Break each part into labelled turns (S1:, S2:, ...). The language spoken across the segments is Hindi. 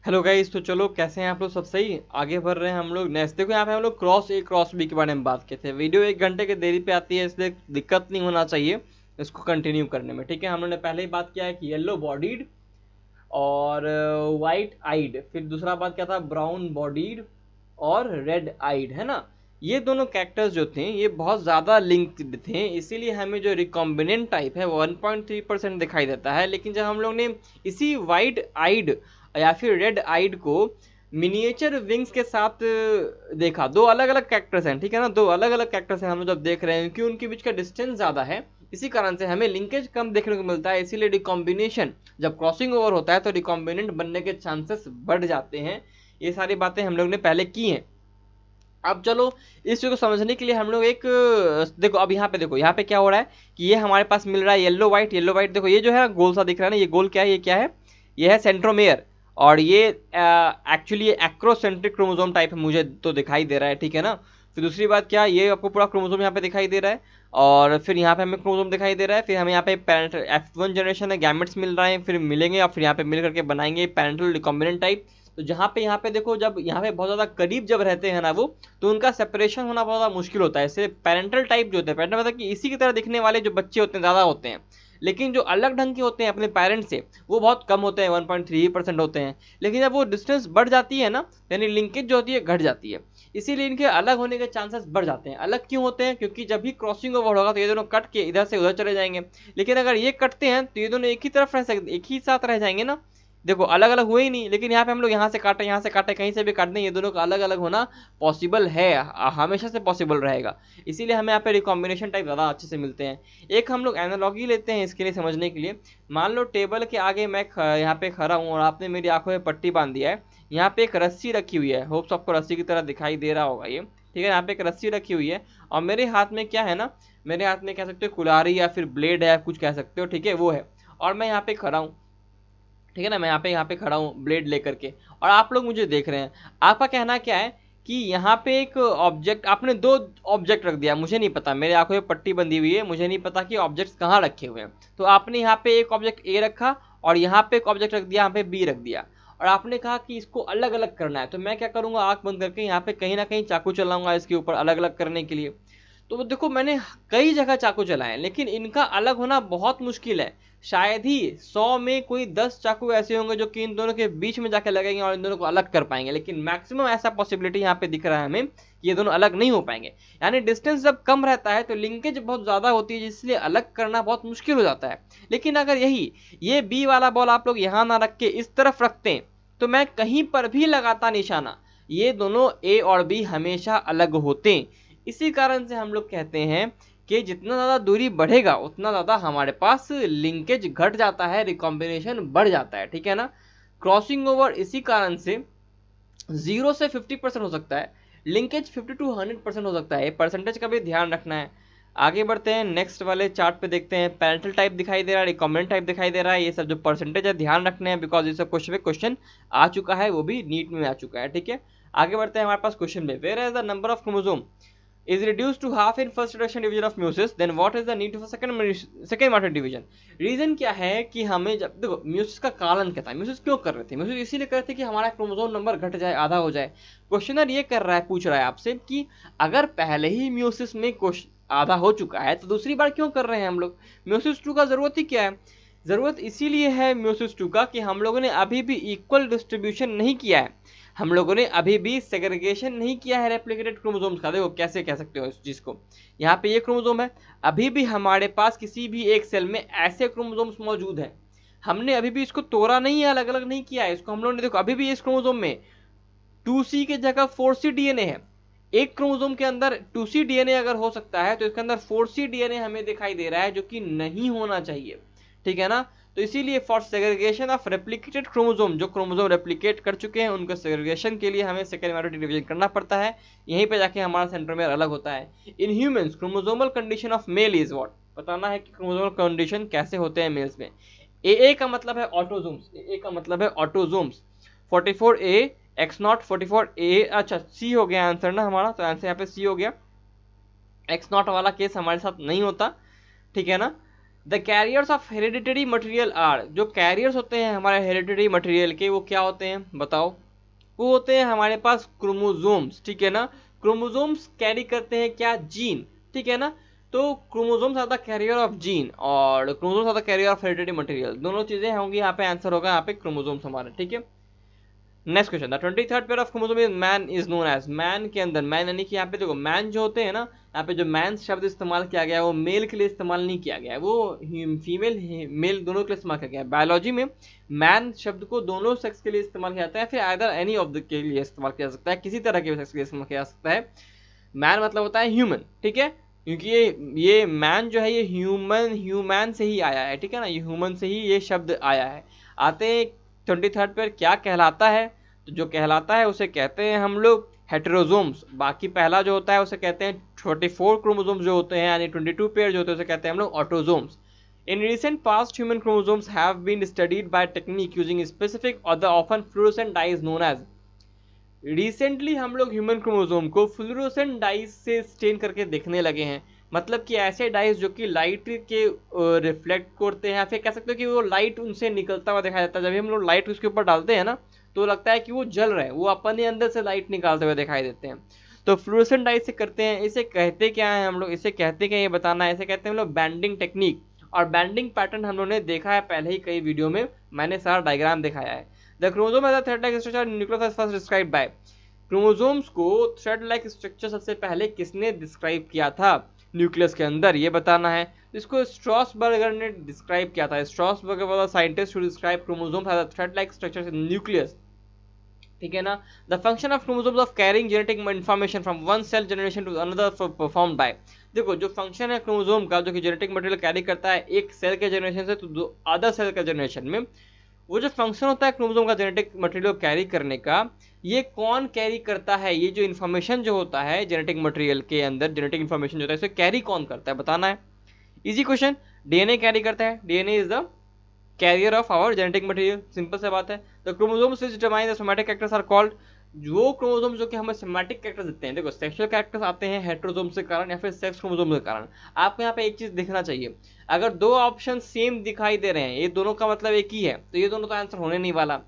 S1: हेलो गाइस, तो चलो कैसे हैं आप लोग? सब सही? आगे बढ़ रहे हैं हम लोग। नेक्स्ट देखो, यहाँ पे हम लोग क्रॉस ए क्रॉस बी के बारे में बात किए थे। वीडियो 1 घंटे के देरी पे आती है, इसलिए दिक्कत नहीं होना चाहिए इसको कंटिन्यू करने में। ठीक है, हम लोगों ने पहले ही बात किया है कि येलो बॉडीड और वाइट आइड, फिर दूसरा बात क्या था, ब्राउन बॉडीड और रेड आइड, है ना। ये दोनों कैरेक्टर्स जो थे ये बहुत ज़्यादा लिंक्ड थे, इसीलिए हमें जो रिकॉम्बिनेंट टाइप है वो 1.3% दिखाई देता है। लेकिन जब हम लोग ने इसी वाइट आइड या फिर रेड आइड को मिनिएचर विंग्स के साथ देखा, दो अलग अलग कैरेक्टर्स हैं, ठीक है ना, दो अलग अलग कैरेक्टर्स हैं, हम लोग जब देख रहे हैं कि उनके बीच का डिस्टेंस ज़्यादा है, इसी कारण से हमें लिंकेज कम देखने को मिलता है। इसीलिए रिकॉम्बिनेशन जब क्रॉसिंग ओवर होता है तो रिकॉम्बिनेंट बनने के चांसेस बढ़ जाते हैं। ये सारी बातें हम लोग ने पहले की हैं। अब चलो, इस चीज को समझने के लिए हम लोग एक देखो, अब यहाँ पे देखो, यहाँ पे क्या हो रहा है कि ये हमारे पास मिल रहा है येलो व्हाइट। येलो व्हाइट देखो, ये जो है गोल सा दिख रहा है ना, ये गोल क्या है, ये क्या है, ये है सेंट्रोमेयर। और ये एक्चुअली ये एक्रोसेंट्रिक क्रोमोसोम टाइप मुझे तो दिखाई दे रहा है, ठीक है ना। फिर दूसरी बात क्या, ये आपको पूरा क्रोमोसोम यहाँ पे दिखाई दे रहा है, और फिर यहाँ पे हमें क्रोमोसोम दिखाई दे रहा है। फिर हमें यहाँ पे पेरेंट F1 जनरेशन है, गैमेट्स मिल रहा है, फिर मिलेंगे और फिर यहाँ पे मिल करके बनाएंगे पेरेंटल रिकॉम्बिनेंट टाइप। तो यहाँ पे देखो, जब यहाँ पे बहुत ज़्यादा करीब जब रहते हैं ना वो, तो उनका सेपरेशन होना बहुत ज़्यादा मुश्किल होता है। इससे पेरेंटल टाइप जो होते हैं, पेरेंटल मतलब कि इसी की तरह दिखने वाले जो बच्चे होते हैं ज़्यादा होते हैं, लेकिन जो अलग ढंग के होते हैं अपने पेरेंट्स से वो बहुत कम होते हैं, 1.3% होते हैं। लेकिन जब वो डिस्टेंस बढ़ जाती है ना, यानी लिंकेज जो होती है घट जाती है, इसीलिए इनके अलग होने के चांसेस बढ़ जाते हैं। अलग क्यों होते हैं? क्योंकि जब भी क्रॉसिंग ओवर होगा तो ये दोनों कट के इधर से उधर चले जाएंगे। लेकिन अगर ये कटते हैं तो ये दोनों एक ही तरफ रह सकते, एक ही साथ रह जाएंगे ना। देखो, अलग अलग हुए ही नहीं, लेकिन यहाँ पे हम लोग यहाँ से काटे, यहाँ से काटे, कहीं से भी काट दें, ये दोनों का अलग अलग होना पॉसिबल है, हमेशा से पॉसिबल रहेगा। इसीलिए हमें यहाँ पे रिकॉम्बिनेशन टाइप ज़्यादा अच्छे से मिलते हैं। एक हम लोग एनालॉगी लेते हैं इसके लिए समझने के लिए। मान लो टेबल के आगे मैं यहाँ पे खड़ा हूँ और आपने मेरी आंखों में पट्टी बांध दिया है। यहाँ पे एक रस्सी रखी हुई है, होप्स आपको रस्सी की तरह दिखाई दे रहा होगा ये, ठीक है। यहाँ पे एक रस्सी रखी हुई है और मेरे हाथ में क्या है ना, मेरे हाथ में कह सकते हो कुल्हाड़ी या फिर ब्लेड है, कुछ कह सकते हो, ठीक है, वो है। और मैं यहाँ पे खड़ा हूँ, ठीक है ना, मैं यहाँ पे खड़ा हूँ ब्लेड लेकर के, और आप लोग मुझे देख रहे हैं। आपका कहना क्या है कि यहाँ पे एक ऑब्जेक्ट, आपने दो ऑब्जेक्ट रख दिया, मुझे नहीं पता, मेरे आंखों में पट्टी बंधी हुई है, मुझे नहीं पता कि ऑब्जेक्ट्स कहाँ रखे हुए हैं। तो आपने यहाँ पे एक ऑब्जेक्ट ए रखा और यहाँ पे एक ऑब्जेक्ट रख दिया, यहाँ पे बी रख दिया, और आपने कहा कि इसको अलग अलग करना है। तो मैं क्या करूँगा, आंख बंद करके यहाँ पे कहीं ना कहीं चाकू चलाऊंगा इसके ऊपर अलग अलग करने के लिए। तो देखो, मैंने कई जगह चाकू चलाए हैं, लेकिन इनका अलग होना बहुत मुश्किल है। शायद ही 100 में कोई 10 चाकू ऐसे होंगे जो कि इन दोनों के बीच में जाके लगेंगे और इन दोनों को अलग कर पाएंगे। लेकिन मैक्सिमम ऐसा पॉसिबिलिटी यहाँ पे दिख रहा है हमें कि ये दोनों अलग नहीं हो पाएंगे। यानी डिस्टेंस जब कम रहता है तो लिंकेज बहुत ज़्यादा होती है, जिसलिए अलग करना बहुत मुश्किल हो जाता है। लेकिन अगर यही ये बी वाला बॉल आप लोग यहाँ ना रख के इस तरफ रखते हैं, तो मैं कहीं पर भी लगाता निशाना, ये दोनों ए और बी हमेशा अलग होते हैं। इसी कारण से हम लोग कहते हैं कि जितना ज़्यादा दूरी बढ़ेगा उतना ज़्यादा हमारे पास लिंकेज घट जाता है, रिकॉम्बिनेशन बढ़ जाता है, ठीक है ना। क्रॉसिंग ओवर इसी कारण से 0 से 50% हो सकता है, लिंकेज 50 to 100% हो सकता है। परसेंटेज का भी ध्यान रखना है। आगे बढ़ते हैं, नेक्स्ट वाले चार्ट पे देखते हैं। पैरेंटल टाइप दिखाई दे रहा है, रिकॉम्बिनेंट टाइप दिखाई दे रहा है, ये सब जो परसेंटेज है ध्यान रखने हैं, बिकॉज ये सब क्वेश्चन आ चुका है, वो भी नीट में आ चुका है, ठीक है। आगे बढ़ते हैं हमारे पास क्वेश्चन में, where is the number of chromosome is reduced to half in first reduction division of meiosis, then what is the need for second matrix division? Reason क्या है कि हमें, जब देखो म्यूसिस का कारण क्या था, म्यूसिस क्यों कर रहे थे, म्यूसिस इसीलिए कर रहे थे कि हमारा क्रोमोसोम नंबर घट जाए, आधा हो जाए। क्वेश्चनर ये कर रहा है, पूछ रहा है आपसे कि अगर पहले ही म्यूसिस में आधा हो चुका है तो दूसरी बार क्यों कर रहे हैं हम लोग? म्यूसिस 2 का जरूरत ही क्या है? जरूरत इसीलिए है म्यूसिस 2 का कि हम लोगों ने अभी भी इक्वल डिस्ट्रीब्यूशन नहीं किया है, हम लोगों ने अभी भी सेग्रीगेशन नहीं किया है रेप्लिकेटेड क्रोमोसोम्स का। देखो कैसे कह सकते हो इस चीज को, यहाँ पे ये क्रोमोसोम है, अभी भी हमारे पास किसी भी एक सेल में ऐसे क्रोमोसोम्स मौजूद हैं, हमने अभी भी इसको तोड़ा नहीं है, अलग अलग नहीं किया है इसको हम लोगों ने। देखो अभी भी इस क्रोमोसोम में 2C की जगह 4C डीएनए है। एक क्रोमोसोम के अंदर 2C डीएनए अगर हो सकता है तो इसके अंदर 4C डीएनए हमें दिखाई दे रहा है, जो कि नहीं होना चाहिए, ठीक है ना। तो इसीलिए for segregation of replicated chromosome, जो क्रोमोसोम रेप्लिकेट कर चुके हैं उनके सेग्रीगेशन के लिए हमें सेकेंड मैट्रिक्स डिवीजन करना पड़ता है, यहीं पे जाके हमारा सेंट्रोमेयर अलग होता है। In humans chromosomal condition of male is what, बताना है कि क्रोमोसोमल कंडीशन कैसे होते हैं मेल्स में। ए का मतलब है ऑटोजोम्स, ए का मतलब है ऑटोजोम्स। 44A X0 44A, अच्छा सी हो गया आंसर ना हमारा, तो आंसर यहाँ पे सी हो गया। X0 वाला केस हमारे साथ नहीं होता, ठीक है ना। The carriers of hereditary material are, जो कैरियर्स होते हैं हमारे हेरिडिटरी मटेरियल के, वो क्या होते हैं बताओ? वो होते हैं हमारे पास क्रोमोजोम्स, ठीक है ना। क्रोमोजोम्स कैरी करते हैं क्या? जीन, ठीक है ना। तो chromosomes are the carrier of gene और chromosomes are the carrier of hereditary material, दोनों चीजें होंगी यहाँ पे, आंसर होगा यहाँ पे क्रोमोजोम्स हमारे, ठीक है। Next question, the 23rd pair of chromosome is man is known as, man के अंदर मैन यानी कि यहाँ पे देखो मैन जो होते हैं ना, यहाँ पे जो मैन शब्द इस्तेमाल किया गया है वो मेल के लिए इस्तेमाल नहीं किया गया है, वो फीमेल मेल दोनों के लिए इस्तेमाल किया गया है। बायोलॉजी में मैन शब्द को दोनों सेक्स के लिए इस्तेमाल किया जाता है, फिर आइदर एनी ऑफ द के लिए इस्तेमाल किया जा सकता है, किसी तरह के सेक्स के लिए इस्तेमाल किया जा सकता है। मैन मतलब होता है ह्यूमन, ठीक है, क्योंकि ये मैन जो है ये ह्यूमन से ही आया है, ठीक है ना, ये ह्यूमन से ही ये शब्द आया है। आते हैं 23rd पेयर, क्या कहलाता है? तो जो कहलाता है उसे कहते हैं हम लोग हेटेरोजोम्स। बाकी पहला जो होता है उसे कहते हैं 24 क्रोमोजोम्स जो होते हैं, यानी 22 पेयर जो होते हैं उसे कहते हैं हम लोग autosomes. In recent past, human chromosomes have been studied by technique using specific or the often fluorescent dyes known as। Recently हम लोग ह्यूमन क्रोमोसोम को फ्लोरोसेंट डाइज से स्टेन करके देखने लगे हैं, मतलब कि ऐसे डाइज जो कि लाइट के रिफ्लेक्ट करते हैं, फिर कह सकते हो कि वो लाइट उनसे निकलता हुआ दिखाई देता है। जब हम लोग लाइट उसके ऊपर डालते हैं ना तो लगता है कि वो जल रहे हैं, वो अपने अंदर से लाइट निकालते हुए दिखाई देते हैं। तो फ्लोरोसेंट डाइज से करते हैं। इसे कहते क्या है हम लोग, इसे कहते क्या, ये बताना है। इसे कहते हैं हम लोग बैंडिंग टेक्निक, और बैंडिंग पैटर्न हम लोगों ने देखा है पहले ही कई वीडियो में, मैंने सारा डायग्राम दिखाया है। The chromosome as a thread like structure nucleus first described by, chromosomes को थ्रेड लाइक स्ट्रक्चर सबसे पहले किसने डिस्क्राइब किया था न्यूक्लियस के अंदर, ये बताना है। इसको स्ट्रॉसबर्गर ने डिस्क्राइब किया था। Strasburger was a scientist who describe chromosomes as a thread like structure in nucleus, ठीक है ना। The function of chromosomes of carrying genetic information from one cell generation to another performed by, देखो जो फंक्शन है क्रोमोसोम का जो कि जेनेटिक मटेरियल कैरी करता है एक सेल के जनरेशन से तो अदर सेल के जनरेशन में, वो जो फंक्शन होता है क्रोमोसोम का जेनेटिक मटेरियल कैरी करने का, ये कौन कैरी करता है? ये जो इन्फॉर्मेशन जो होता है जेनेटिक मटेरियल के अंदर, जेनेटिक इन्फॉर्मेशन जो होता है इसे कैरी कौन करता है बताना है। इजी क्वेश्चन, डीएनए कैरी करता है। DNA is the carrier of our genetic material, simple सा बात है। The chromosomes which determine the somatic characters are called, जो क्रोमोसोम्स जो कि हमें सोमैटिक कैरेक्टर्स देते हैं, देखो सेक्सुअल कैरेक्टर्स आते हैं हेटेरोसोम के कारण या फिर सेक्स क्रोमोसोम के कारण। आपको यहाँ पे एक चीज देखना चाहिए, अगर दो ऑप्शन सेम दिखाई दे रहे हैं, ये दोनों का मतलब एक ही है, तो ये दोनों तो आंसर होने नहीं वाला,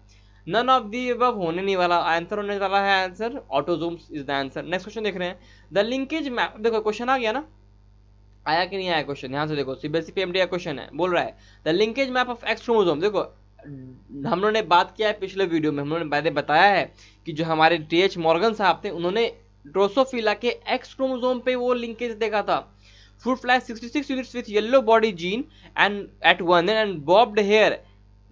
S1: नन ऑफ दी अबव होने नहीं वाला, आंसर होने वाला है answer autosomes is the answer. Next question देख रहे हैं, द लिंकेज मैप, देखो क्वेश्चन आ गया ना, आया कि नहीं आया क्वेश्चन, यहाँ से देखो सीबीएसई पीएमडी का क्वेश्चन है, बोल रहा है the linkage map of x chromosome. देखो हम लोगों ने बात किया है पिछले वीडियो में, हम लोगों ने पहले बताया है कि जो हमारे टीएच मॉर्गन साहब थे उन्होंने ड्रोसोफिला के एक्स क्रोमोसोम पे वो लिंकेज देखा था। Fruit fly 66 units with yellow body gene and at one end bobbed hair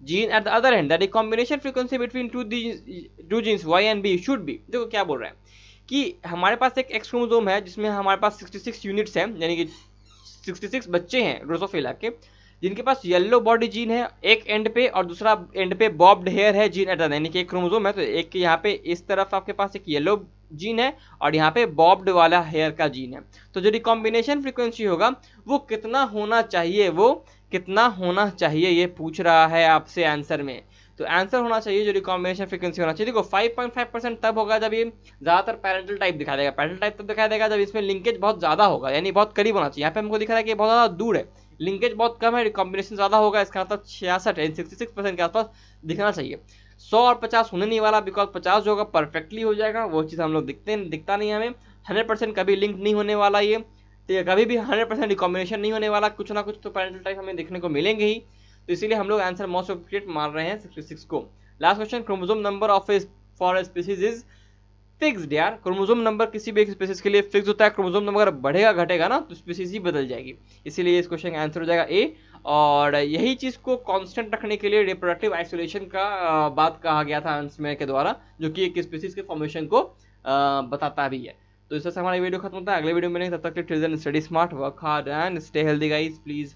S1: gene at the other end, that combination frequency between two genes Y and B should be. देखो क्या बोल रहा है कि हमारे पास एक एक्स क्रोमोसोम है जिसमें हमारे पास 66 यूनिट्स हैं, यानी कि 66 बच्चे हैं ड्रोसोफिला के, जिनके पास येलो बॉडी जीन है एक एंड पे और दूसरा एंड पे बॉब्ड हेयर है जीन एट द, यानी कि एक क्रोमोसोम है तो एक यहाँ पे इस तरफ आपके पास एक येलो जीन है और यहाँ पे बॉब्ड वाला हेयर का जीन है। तो जो रिकॉम्बिनेशन फ्रीक्वेंसी होगा वो कितना होना चाहिए, वो कितना होना चाहिए ये पूछ रहा है आपसे आंसर में। तो आंसर होना चाहिए जो रिकॉम्बिनेशन फ्रीक्वेंसी होना चाहिए, देखो 5.5% तब होगा जब ये ज्यादातर पैरेंटल टाइप दिखा देगा। पैरेंटल टाइप तब दिखाई देगा जब इसमें लिंकेज बहुत ज्यादा होगा, यानी बहुत करीब होना चाहिए। यहाँ पे हमको दिख रहा है कि बहुत ज्यादा दूर है, लिंकेज बहुत कम है, रिकॉम्बिनेशन ज्यादा होगा, इसका मतलब 66% के आसपास दिखना चाहिए। 100 और 50 होने नहीं वाला, बिकॉज 50 जो होगा परफेक्टली हो जाएगा, वो चीज़ हम लोग दिखता नहीं हमें। 100% कभी लिंक नहीं होने वाला ये, ठीक है, कभी भी 100% रिकॉम्बिनेशन नहीं होने वाला, कुछ ना कुछ तो पैरेंटल टाइप हमें देखने को मिलेंगे ही। तो इसीलिए हम लोग आंसर मोस्ट अप्रोप्रिएट मान रहे हैं 66 को। Last question, chromosome number of for a species is fixed. यार क्रोमोसोम नंबर किसी भी एक स्पीसीज के लिए फिक्स होता है, क्रोमोसोम नंबर अगर बढ़ेगा घटेगा ना तो स्पीसीज ही बदल जाएगी, इसीलिए इस क्वेश्चन का आंसर हो जाएगा ए। और यही चीज को कांस्टेंट रखने के लिए रिप्रोडक्टिव आइसोलेशन का बात कहा गया था अंसमेयर के द्वारा, जो कि एक स्पीसीज के फॉर्मेशन को बताता भी है। तो इससे हमारा वीडियो खत्म होता है, अगले वीडियो में मिलेंगे, तब तक till then study smart, work hard and stay healthy guys please.